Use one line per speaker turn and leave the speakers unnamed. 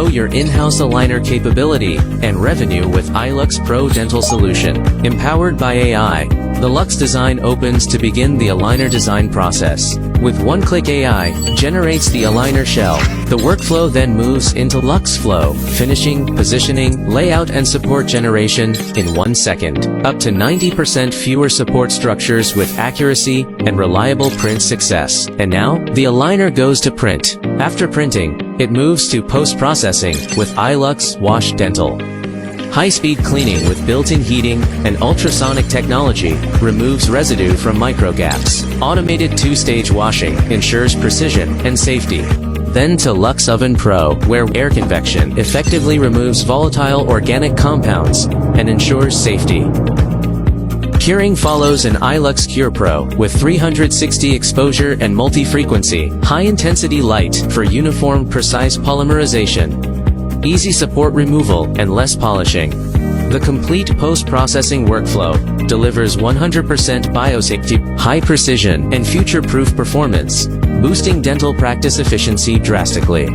grow your in-house aligner capability and revenue with LuxCreo Dental Solution. Empowered by AI, the Lux Design opens to begin the aligner design process. With one-click AI, generates the aligner shell. The workflow then moves into LuxFlow, finishing, positioning, layout and support generation in 1 second. Up to 90% fewer support structures with accuracy and reliable print success. And now, the aligner goes to print. After printing, it moves to post-processing with iLux Wash Dental. High-speed cleaning with built-in heating and ultrasonic technology removes residue from microgaps. Automated two-stage washing ensures precision and safety. Then to Lux Oven Pro, where air convection effectively removes volatile organic compounds and ensures safety. Curing follows an LuxCreo Pro with 360 exposure and multi-frequency, high-intensity light for uniform, precise polymerization. Easy support removal and less polishing. The complete post-processing workflow delivers 100% biosafety, high precision, and future-proof performance, boosting dental practice efficiency drastically.